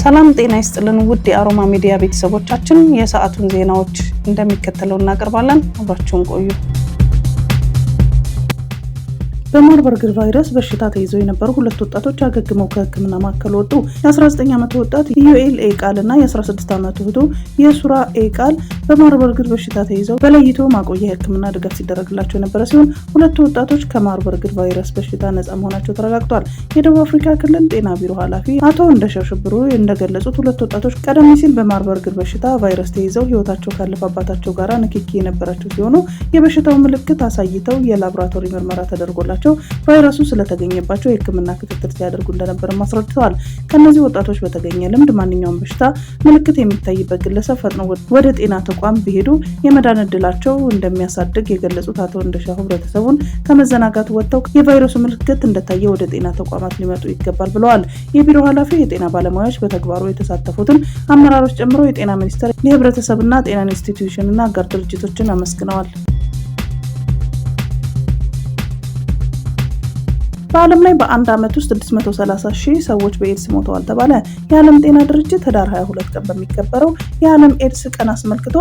ሰላም ጤና ይስጥልን ውድ የአሮማ ሚዲያ ቤተሰቦቻችን፣ የሰዓቱን ዜናዎች እንደሚከተለው እናቀርባለን። አብራችሁን ቆዩ። በማርበርግ ቫይረስ በሽታ ተይዘው የነበሩ ሁለት ወጣቶች አገግመው ከሕክምና ማዕከል ወጡ። የ19 ዓመቱ ወጣት ኢዩኤል ኤቃል እና የ16 ዓመቱ እህቱ የሱራ ኤቃል በማርበርግ በሽታ ተይዘው በለይቶ ማቆያ የሕክምና ድጋፍ ሲደረግላቸው የነበረ ሲሆን ሁለቱ ወጣቶች ከማርበርግ ቫይረስ በሽታ ነጻ መሆናቸው ተረጋግጧል። የደቡብ አፍሪካ ክልል ጤና ቢሮ ኃላፊ አቶ እንደሸሽብሩ እንደገለጹት ሁለቱ ወጣቶች ቀደም ሲል በማርበርግ በሽታ ቫይረስ ተይዘው ህይወታቸው ካለፈ አባታቸው ጋር ንክኪ የነበራቸው ሲሆኑ የበሽታው ምልክት አሳይተው የላቦራቶሪ ምርመራ ተደርጎላቸው ቫይረሱ ስለተገኘባቸው የህክምና ክትትል ሲያደርጉ እንደነበር አስረድተዋል። ከነዚህ ወጣቶች በተገኘ ልምድ ማንኛውም በሽታ ምልክት የሚታይበት ግለሰብ ፈጥነው ወደ ጤና ተቋም ቢሄዱ የመዳን ዕድላቸው እንደሚያሳድግ የገለጹት አቶ እንደሻው ህብረተሰቡን ከመዘናጋት ወጥተው የቫይረሱ ምልክት እንደታየ ወደ ጤና ተቋማት ሊመጡ ይገባል ብለዋል። የቢሮ ኃላፊ የጤና ባለሙያዎች በተግባሩ የተሳተፉትን አመራሮች ጨምሮ የጤና ሚኒስቴር፣ የህብረተሰብና ጤና ኢንስቲትዩሽንና አጋር ድርጅቶችን አመስግነዋል። በዓለም ላይ በአንድ ዓመት ውስጥ 630,000 ሰዎች በኤድስ ሞተዋል ተባለ። የዓለም ጤና ድርጅት ህዳር 22 ቀን በሚከበረው የዓለም ኤድስ ቀን አስመልክቶ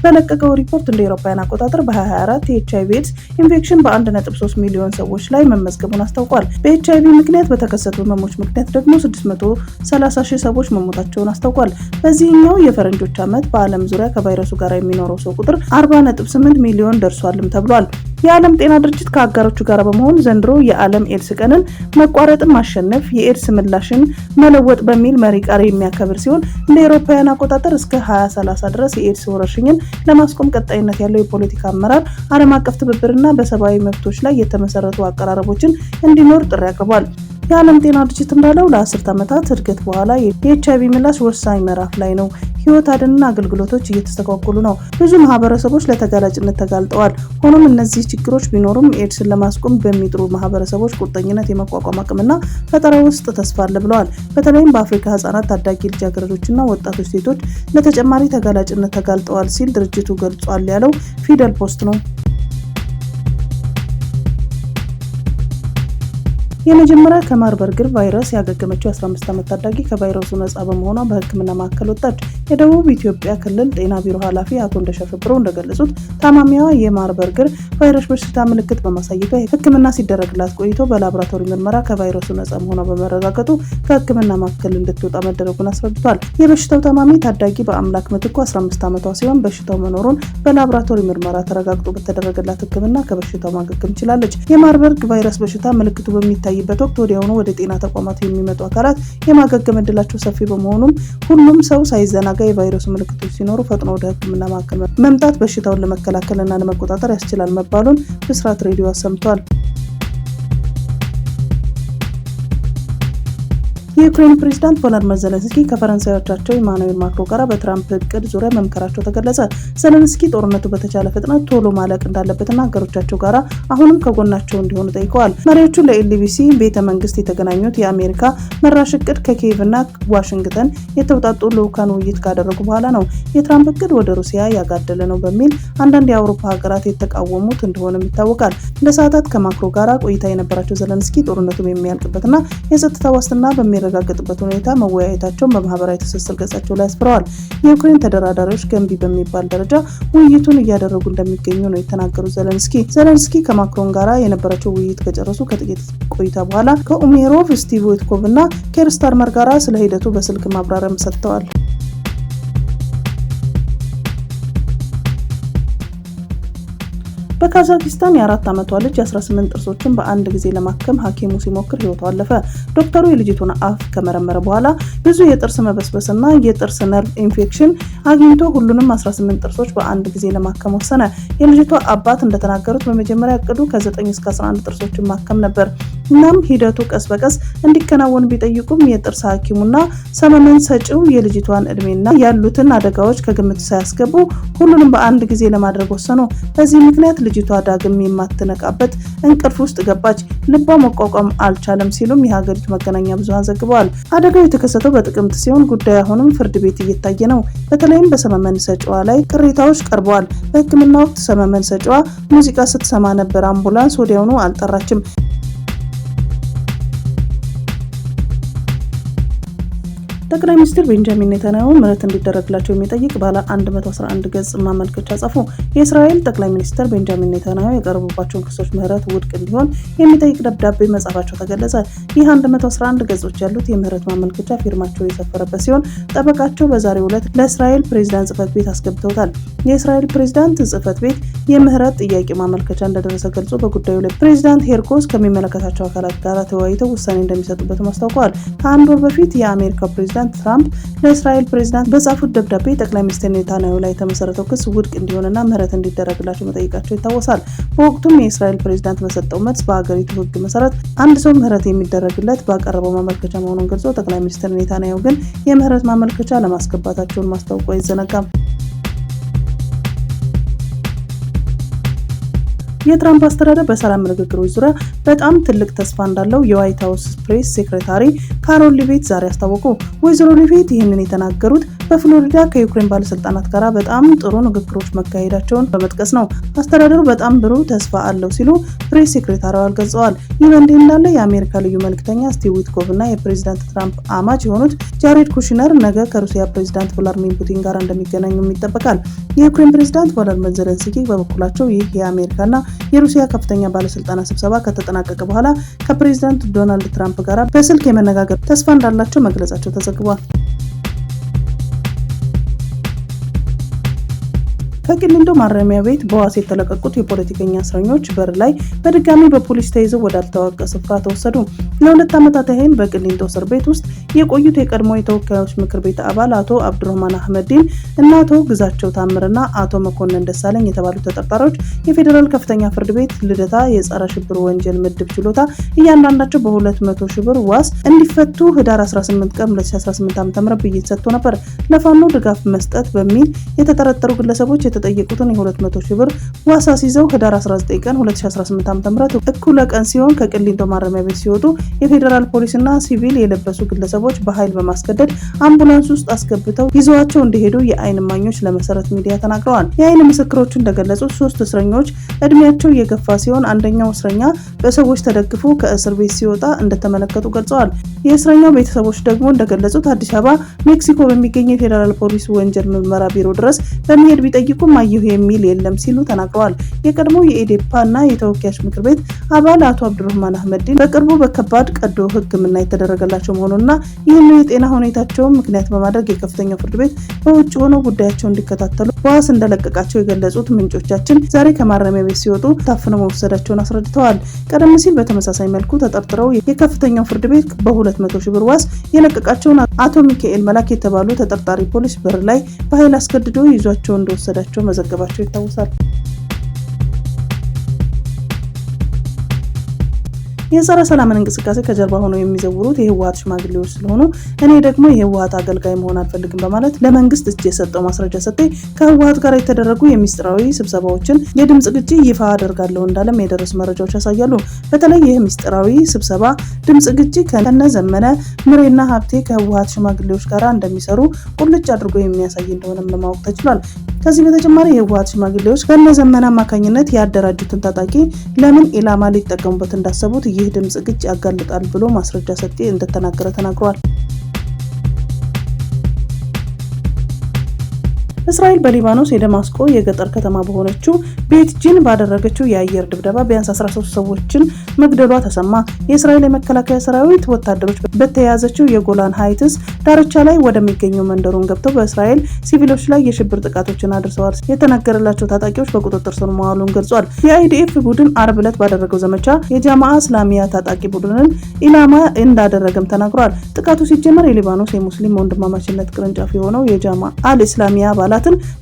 በለቀቀው ሪፖርት እንደ አውሮፓውያን አቆጣጠር በ2024 የኤችአይቪ ኤድስ ኢንፌክሽን በ1.3 ሚሊዮን ሰዎች ላይ መመዝገቡን አስታውቋል። በኤችአይቪ ምክንያት በተከሰቱ ህመሞች ምክንያት ደግሞ 630,000 ሰዎች መሞታቸውን አስታውቋል። በዚህኛው የፈረንጆች ዓመት በዓለም ዙሪያ ከቫይረሱ ጋር የሚኖረው ሰው ቁጥር 40.8 ሚሊዮን ደርሷልም ተብሏል። የዓለም ጤና ድርጅት ከአጋሮቹ ጋር በመሆን ዘንድሮ የዓለም ኤድስ ቀንን መቋረጥን ማሸነፍ የኤድስ ምላሽን መለወጥ በሚል መሪ ቃል የሚያከብር ሲሆን እንደ አውሮፓውያን አቆጣጠር እስከ 2030 ድረስ የኤድስ ወረርሽኝን ለማስቆም ቀጣይነት ያለው የፖለቲካ አመራር፣ ዓለም አቀፍ ትብብርና በሰብአዊ መብቶች ላይ የተመሰረቱ አቀራረቦችን እንዲኖር ጥሪ አቅርቧል። የዓለም ጤና ድርጅት እንዳለው ለ10 ዓመታት እድገት በኋላ የኤችአይቪ ምላሽ ወሳኝ ምዕራፍ ላይ ነው። ህይወት አድንና አገልግሎቶች እየተስተጓጎሉ ነው። ብዙ ማህበረሰቦች ለተጋላጭነት ተጋልጠዋል። ሆኖም እነዚህ ችግሮች ቢኖሩም ኤድስን ለማስቆም በሚጥሩ ማህበረሰቦች ቁርጠኝነት፣ የመቋቋም አቅምና ፈጠራ ውስጥ ተስፋ አለ ብለዋል። በተለይም በአፍሪካ ህጻናት፣ ታዳጊ ልጃገረዶችና ወጣቶች ሴቶች ለተጨማሪ ተጋላጭነት ተጋልጠዋል ሲል ድርጅቱ ገልጿል ያለው ፊደል ፖስት ነው። የመጀመሪያ ከማርበርግ ቫይረስ ያገገመችው 15 ዓመት ታዳጊ ከቫይረሱ ነጻ በመሆኗ በህክምና ማዕከል ወጣች። የደቡብ ኢትዮጵያ ክልል ጤና ቢሮ ኃላፊ አቶ እንደሸፍብሮ እንደገለጹት ታማሚዋ የማርበርግ ቫይረስ በሽታ ምልክት በማሳየቷ ህክምና ሲደረግላት ቆይቶ በላቦራቶሪ ምርመራ ከቫይረሱ ነጻ መሆኗ በመረጋገጡ ከህክምና ማዕከል እንድትወጣ መደረጉን አስረድቷል። የበሽታው ታማሚ ታዳጊ በአምላክ ምትኩ 15 ዓመቷ ሲሆን በሽታው መኖሩን በላቦራቶሪ ምርመራ ተረጋግጦ በተደረገላት ህክምና ከበሽታው ማገገም ችላለች። የማርበርግ ቫይረስ በሽታ ምልክቱ በሚታይበት ወቅት ወዲያውኑ ወደ ጤና ተቋማት የሚመጡ አካላት የማገገም ዕድላቸው ሰፊ በመሆኑም ሁሉም ሰው ሳይዘናጋ የቫይረሱ ምልክቶች ሲኖሩ ፈጥኖ ወደ ህክምና ማዕከል መምጣት በሽታውን ለመከላከልና ለመቆጣጠር ያስችላል መባሉን ብስራት ሬዲዮ አሰምቷል። የዩክሬን ፕሬዝዳንት ቮሎዲሚር ዜሌንስኪ ከፈረንሳዮቻቸው ኢማኑኤል ማክሮን ጋር በትራምፕ እቅድ ዙሪያ መምከራቸው ተገለጸ። ዜሌንስኪ ጦርነቱ በተቻለ ፍጥነት ቶሎ ማለቅ እንዳለበትና አገሮቻቸው ጋር አሁንም ከጎናቸው እንዲሆኑ ጠይቀዋል። መሪዎቹ ለኤልቢሲ ቤተ መንግስት የተገናኙት የአሜሪካ መራሽ እቅድ ከኪየቭና ዋሽንግተን የተውጣጡ ልዑካን ውይይት ካደረጉ በኋላ ነው። የትራምፕ እቅድ ወደ ሩሲያ ያጋደለ ነው በሚል አንዳንድ የአውሮፓ ሀገራት የተቃወሙት እንደሆነም ይታወቃል። ለሰዓታት ከማክሮን ጋር ቆይታ የነበራቸው ዜሌንስኪ ጦርነቱ የሚያልቅበትና የጸጥታ ዋስትና በሚረጋገጥበት ሁኔታ መወያየታቸውን በማህበራዊ ትስስር ገጻቸው ላይ አስፍረዋል። የዩክሬን ተደራዳሪዎች ገንቢ በሚባል ደረጃ ውይይቱን እያደረጉ እንደሚገኙ ነው የተናገሩት ዜሌንስኪ ከማክሮን ጋር የነበራቸው ውይይት ከጨረሱ ከጥቂት ቆይታ በኋላ ከኡሜሮቭ፣ ስቲቭ ዊትኮቭ እና ኬር ስታርመር ጋር ስለ ሂደቱ በስልክ ማብራሪያም ሰጥተዋል። በካዛክስታን የ4 ዓመቷ ልጅ 18 ጥርሶችን በአንድ ጊዜ ለማከም ሐኪሙ ሲሞክር ህይወቱ አለፈ። ዶክተሩ የልጅቱን አፍ ከመረመረ በኋላ ብዙ የጥርስ መበስበስና የጥርስ ነርቭ ኢንፌክሽን አግኝቶ ሁሉንም 18 ጥርሶች በአንድ ጊዜ ለማከም ወሰነ። የልጅቷ አባት እንደተናገሩት በመጀመሪያ እቅዱ ከ9 እስከ 11 ጥርሶችን ማከም ነበር። እናም ሂደቱ ቀስ በቀስ እንዲከናወን ቢጠይቁም የጥርስ ሐኪሙና ሰመመን ሰጪው የልጅቷን እድሜና ያሉትን አደጋዎች ከግምት ሳያስገቡ ሁሉንም በአንድ ጊዜ ለማድረግ ወሰኑ። በዚህ ምክንያት ልጅቷ ዳግም የማትነቃበት እንቅልፍ ውስጥ ገባች። ልቧ መቋቋም አልቻለም ሲሉም የሀገሪቱ መገናኛ ብዙሃን ዘግበዋል። አደጋው የተከሰተው በጥቅምት ሲሆን ጉዳዩ አሁንም ፍርድ ቤት እየታየ ነው። በተለይም በሰመመን ሰጪዋ ላይ ቅሬታዎች ቀርበዋል። በሕክምና ወቅት ሰመመን ሰጪዋ ሙዚቃ ስትሰማ ነበር። አምቡላንስ ወዲያውኑ አልጠራችም። ጠቅላይ ሚኒስትር ቤንጃሚን ኔታንያሁ ምህረት እንዲደረግላቸው የሚጠይቅ ባለ 111 ገጽ ማመልከቻ ጻፉ። የእስራኤል ጠቅላይ ሚኒስትር ቤንጃሚን ኔታንያሁ የቀረቡባቸውን ክሶች ምህረት ውድቅ እንዲሆን የሚጠይቅ ደብዳቤ መጻፋቸው ተገለጸ። ይህ 111 ገጾች ያሉት የምህረት ማመልከቻ ፊርማቸው የሰፈረበት ሲሆን ጠበቃቸው በዛሬው ዕለት ለእስራኤል ፕሬዝዳንት ጽህፈት ቤት አስገብተውታል። የእስራኤል ፕሬዝዳንት ጽህፈት ቤት የምህረት ጥያቄ ማመልከቻ እንደደረሰ ገልጾ በጉዳዩ ላይ ፕሬዝዳንት ሄርኮስ ከሚመለከታቸው አካላት ጋር ተወያይተው ውሳኔ እንደሚሰጡበት አስታውቀዋል። ከአንድ ወር በፊት የአሜሪካው ፕሬዝዳንት ትራምፕ ለእስራኤል ፕሬዝዳንት በጻፉት ደብዳቤ ጠቅላይ ሚኒስትር ኔታንያሁ ላይ የተመሰረተው ክስ ውድቅ እንዲሆንና ምህረት እንዲደረግላቸው መጠየቃቸው ይታወሳል። በወቅቱም የእስራኤል ፕሬዝዳንት በሰጠው መልስ በሀገሪቱ ሕግ መሰረት አንድ ሰው ምህረት የሚደረግለት ባቀረበው ማመልከቻ መሆኑን ገልጾ ጠቅላይ ሚኒስትር ኔታንያሁ ግን የምህረት ማመልከቻ ለማስገባታቸውን ማስታወቁ አይዘነጋም። የትራምፕ አስተዳደር በሰላም ንግግሮች ዙሪያ በጣም ትልቅ ተስፋ እንዳለው የዋይት ሀውስ ፕሬስ ሴክሬታሪ ካሮል ሊቪት ዛሬ አስታወቁ። ወይዘሮ ሊቪት ይህንን የተናገሩት በፍሎሪዳ ከዩክሬን ባለስልጣናት ጋር በጣም ጥሩ ንግግሮች መካሄዳቸውን በመጥቀስ ነው። አስተዳደሩ በጣም ብሩህ ተስፋ አለው ሲሉ ፕሬስ ሴክሬታሪዋ ገልጸዋል። ይህ በእንዲህ እንዳለ የአሜሪካ ልዩ መልእክተኛ ስቲቭ ዊትኮቭ እና የፕሬዝዳንት ትራምፕ አማች የሆኑት ጃሬድ ኩሽነር ነገ ከሩሲያ ፕሬዝዳንት ቭላድሚር ፑቲን ጋር እንደሚገናኙም ይጠበቃል። የዩክሬን ፕሬዝዳንት ቮሎዲሚር ዜሌንስኪ በበኩላቸው ይህ የአሜሪካና የሩሲያ ከፍተኛ ባለስልጣናት ስብሰባ ከተጠናቀቀ በኋላ ከፕሬዝዳንት ዶናልድ ትራምፕ ጋር በስልክ የመነጋገር ተስፋ እንዳላቸው መግለጻቸው ተዘግቧል። ከቂሊንጦ ማረሚያ ቤት በዋስ የተለቀቁት የፖለቲከኛ እስረኞች በር ላይ በድጋሚ በፖሊስ ተይዘው ወዳልታወቀ ስፍራ ተወሰዱ። ለ2 ዓመታት ያህል በቂሊንጦ እስር ቤት ውስጥ የቆዩት የቀድሞ የተወካዮች ምክር ቤት አባል አቶ አብዱራህማን አህመዲን እና አቶ ግዛቸው ታምርና አቶ መኮንን ደሳለኝ የተባሉ ተጠርጣሪዎች የፌዴራል ከፍተኛ ፍርድ ቤት ልደታ የጸረ ሽብር ወንጀል ምድብ ችሎታ እያንዳንዳቸው በ200 ሺህ ብር ዋስ እንዲፈቱ ህዳር 18 ቀን 2018 ዓ.ም ብይን ሰጥቶ ነበር። ለፋኖ ድጋፍ መስጠት በሚል የተጠረጠሩ ግለሰቦች የተጠየቁትን የ200 ሺህ ብር ዋስ አስይዘው ህዳር 19 ቀን 2018 ዓ.ም እኩለ ቀን ሲሆን ከቂሊንጦ ማረሚያ ቤት ሲወጡ የፌዴራል ፖሊስና ሲቪል የለበሱ ግለሰቦች በኃይል በማስገደድ አምቡላንስ ውስጥ አስገብተው ይዘዋቸው እንደሄዱ የአይን እማኞች ለመሰረት ሚዲያ ተናግረዋል። የአይን ምስክሮቹ እንደገለጹት 3 እስረኞች እድሜያቸው የገፋ ሲሆን አንደኛው እስረኛ በሰዎች ተደግፎ ከእስር ቤት ሲወጣ እንደተመለከቱ ገልጸዋል። የእስረኛው ቤተሰቦች ደግሞ እንደገለጹት አዲስ አበባ ሜክሲኮ በሚገኘው የፌዴራል ፖሊስ ወንጀል ምርመራ ቢሮ ድረስ በመሄድ ቢጠይቁም አየሁ የሚል የለም ሲሉ ተናግረዋል። የቀድሞ የኢዴፓ እና የተወካዮች ምክር ቤት አባል አቶ አብዱራህማን አህመዲን በቅርቡ በከባድ ቀዶ ሕክምና የተደረገላቸው መሆኑንና ይህንን የጤና ሁኔታቸውን ምክንያት በማድረግ የከፍተኛው ፍርድ ቤት በውጭ ሆነው ጉዳያቸውን እንዲከታተሉ በዋስ እንደለቀቃቸው የገለጹት ምንጮቻችን ዛሬ ከማረሚያ ቤት ሲወጡ ታፍነው መወሰዳቸውን አስረድተዋል። ቀደም ሲል በተመሳሳይ መልኩ ተጠርጥረው የከፍተኛው ፍርድ ቤት በ200 ሺህ ብር ዋስ የለቀቃቸውን አቶ ሚካኤል መላክ የተባሉ ተጠርጣሪ ፖሊስ በር ላይ በኃይል አስገድዶ ይዟቸው እንደወሰዳቸው መዘገባቸው ይታወሳል። የጸረ ሰላምን እንቅስቃሴ ከጀርባ ሆነው የሚዘውሩት የህወሓት ሽማግሌዎች ስለሆኑ እኔ ደግሞ የህወሓት አገልጋይ መሆን አልፈልግም በማለት ለመንግስት እጅ የሰጠው ማስረጃ ሰጤ ከህወሓት ጋር የተደረጉ የሚስጥራዊ ስብሰባዎችን የድምጽ ቅጂ ይፋ አደርጋለሁ እንዳለም የደረሱ መረጃዎች ያሳያሉ። በተለይ ይህ ሚስጥራዊ ስብሰባ ድምጽ ቅጂ ከነ ዘመነ ምሬና ሀብቴ ከህወሓት ሽማግሌዎች ጋር እንደሚሰሩ ቁልጭ አድርጎ የሚያሳይ እንደሆነም ለማወቅ ተችሏል። ከዚህ በተጨማሪ የህወሓት ሽማግሌዎች ከነ ዘመነ አማካኝነት ያደራጁትን ታጣቂ ለምን ኢላማ ሊጠቀሙበት እንዳሰቡት ይህ ድምጽ ቅጂ ያጋልጣል ብሎ ማስረጃ ሰጤ እንደተናገረ ተናግሯል። እስራኤል በሊባኖስ የደማስቆ የገጠር ከተማ በሆነችው ቤት ጂን ባደረገችው የአየር ድብደባ ቢያንስ 13 ሰዎችን መግደሏ ተሰማ። የእስራኤል የመከላከያ ሰራዊት ወታደሮች በተያያዘችው የጎላን ሃይትስ ዳርቻ ላይ ወደሚገኘው መንደሩን ገብተው በእስራኤል ሲቪሎች ላይ የሽብር ጥቃቶችን አድርሰዋል የተነገረላቸው ታጣቂዎች በቁጥጥር ስር መዋሉን ገልጿል። የአይዲኤፍ ቡድን አርብ ዕለት ባደረገው ዘመቻ የጃማዓ እስላሚያ ታጣቂ ቡድንን ኢላማ እንዳደረገም ተናግሯል። ጥቃቱ ሲጀመር የሊባኖስ የሙስሊም ወንድማማችነት ቅርንጫፍ የሆነው የጃማዓ አልእስላሚያ አባላትን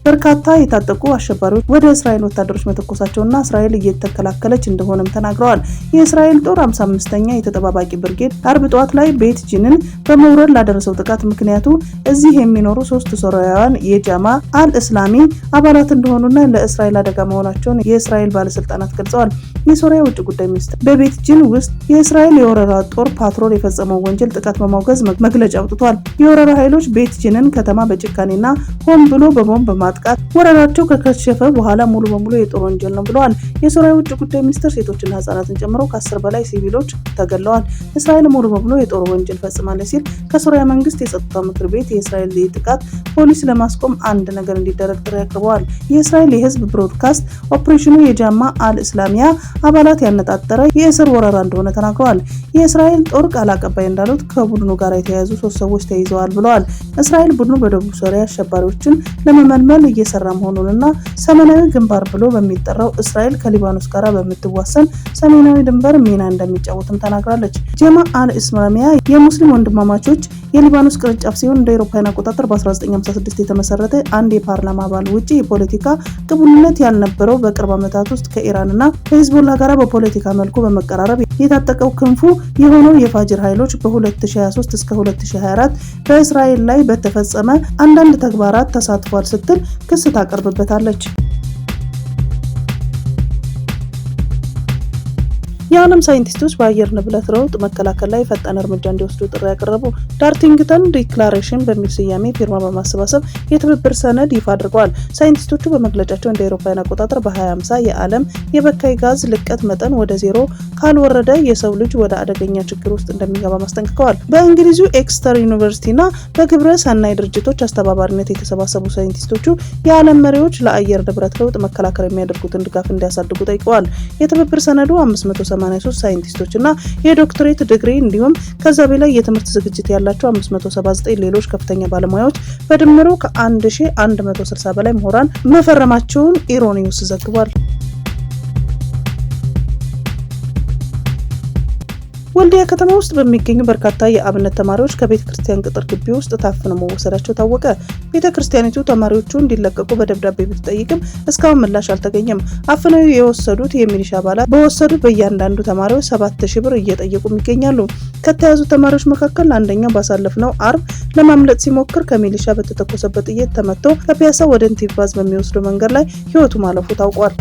በርካታ የታጠቁ አሸባሪዎች ወደ እስራኤል ወታደሮች መተኮሳቸውና እስራኤል እየተከላከለች እንደሆነም ተናግረዋል። የእስራኤል ጦር 55ኛ የተጠባባቂ ብርጌድ አርብ ጠዋት ላይ ቤት ጂንን በመውረድ ላደረሰው ጥቃት ምክንያቱ እዚህ የሚኖሩ 3 ሶሪያውያን የጃማዓ አልእስላሚ አባላት እንደሆኑና ለእስራኤል አደጋ መሆናቸውን የእስራኤል ባለስልጣናት ገልጸዋል። የሶሪያ ውጭ ጉዳይ ሚኒስትር በቤት ጂን ውስጥ የእስራኤል የወረራ ጦር ፓትሮል የፈጸመው ወንጀል ጥቃት በማውገዝ መግለጫ አውጥቷል። የወረራ ኃይሎች ቤት ጂንን ከተማ በጭካኔና ሆን ብሎ በቦምብ ማጥቃት ወረራቸው ከከሸፈ በኋላ ሙሉ በሙሉ የጦር ወንጀል ነው ብለዋል። የሶሪያ ውጭ ጉዳይ ሚኒስትር ሴቶችና ህጻናትን ጨምሮ ከ10 በላይ ሲቪሎች ተገለዋል። እስራኤል ሙሉ በሙሉ የጦር ወንጀል ፈጽማለች ሲል ከሶሪያ መንግስት የጸጥታው ምክር ቤት የእስራኤል ጥቃት ፖሊስ ለማስቆም አንድ ነገር እንዲደረግ ጥሪ አቅርበዋል። የእስራኤል የህዝብ ብሮድካስት ኦፕሬሽኑ የጃማ አል-እስላሚያ አባላት ያነጣጠረ የእስር ወረራ እንደሆነ ተናግረዋል። የእስራኤል ጦር ቃል አቀባይ እንዳሉት ከቡድኑ ጋር የተያያዙ 3 ሰዎች ተይዘዋል ብለዋል። እስራኤል ቡድኑ በደቡብ ሶሪያ አሸባሪዎችን ለመመልመል እየሰራ መሆኑንና ሰሜናዊ ግንባር ብሎ በሚጠራው እስራኤል ከሊባኖስ ጋር በምትዋሰን ሰሜናዊ ድንበር ሚና እንደሚጫወትም ተናግራለች። ጃማ አል-እስላሚያ የሙስሊም ወንድማማቾች የሊባኖስ ቅርንጫፍ ሲሆን እንደ አውሮፓውያን አቆጣጠር በ1956 የተመሰረተ አንድ የፓርላማ አባል ውጪ የፖለቲካ ቅቡልነት ያልነበረው በቅርብ ዓመታት ውስጥ ከኢራንና ከሂዝቦላ ጋር በፖለቲካ መልኩ በመቀራረብ የታጠቀው ክንፉ የሆነው የፋጅር ኃይሎች በ2023 እስከ 2024 በእስራኤል ላይ በተፈጸመ አንዳንድ ተግባራት ተሳትፏል ስትል ክስ ታቀርብበታለች። የዓለም ሳይንቲስቶች በአየር ንብረት ለውጥ መከላከል ላይ ፈጣን እርምጃ እንዲወስዱ ጥሪ ያቀረቡ። ዳርቲንግተን ዲክላሬሽን በሚል ስያሜ ፊርማ በማሰባሰብ የትብብር ሰነድ ይፋ አድርገዋል። ሳይንቲስቶቹ በመግለጫቸው እንደ አውሮፓውያን አቆጣጠር በ2050 የዓለም የበካይ ጋዝ ልቀት መጠን ወደ ዜሮ ካልወረደ የሰው ልጅ ወደ አደገኛ ችግር ውስጥ እንደሚገባ ማስጠንቅቀዋል። በእንግሊዙ ኤክስተር ዩኒቨርሲቲና በግብረ ሰናይ ድርጅቶች አስተባባሪነት የተሰባሰቡ ሳይንቲስቶቹ የዓለም መሪዎች ለአየር ንብረት ለውጥ መከላከል የሚያደርጉትን ድጋፍ እንዲያሳድጉ ጠይቀዋል። የትብብር ሰነዱ 583 ሳይንቲስቶች እና የዶክትሬት ዲግሪ እንዲሁም ከዛ በላይ የትምህርት ዝግጅት ያላቸው 579 ሌሎች ከፍተኛ ባለሙያዎች በድምሩ ከ1160 በላይ ምሁራን መፈረማቸውን ኢሮኒውስ ዘግቧል። ወልዲያ ከተማ ውስጥ በሚገኙ በርካታ የአብነት ተማሪዎች ከቤተ ክርስቲያን ቅጥር ግቢ ውስጥ ታፍነው መወሰዳቸው ታወቀ። ቤተ ክርስቲያኒቱ ተማሪዎቹ እንዲለቀቁ በደብዳቤ ብትጠይቅም እስካሁን ምላሽ አልተገኘም። አፍነው የወሰዱት የሚሊሻ አባላት በወሰዱት በእያንዳንዱ ተማሪዎች 7000 ብር እየጠየቁም ይገኛሉ። ከተያዙ ተማሪዎች መካከል አንደኛው ባሳለፍነው አርብ ለማምለጥ ሲሞክር ከሚሊሻ በተተኮሰበት ጥይት ተመቶ ከፒያሳ ወደ ኢንቲባዝ በሚወስደው መንገድ ላይ ህይወቱ ማለፉ ታውቋል።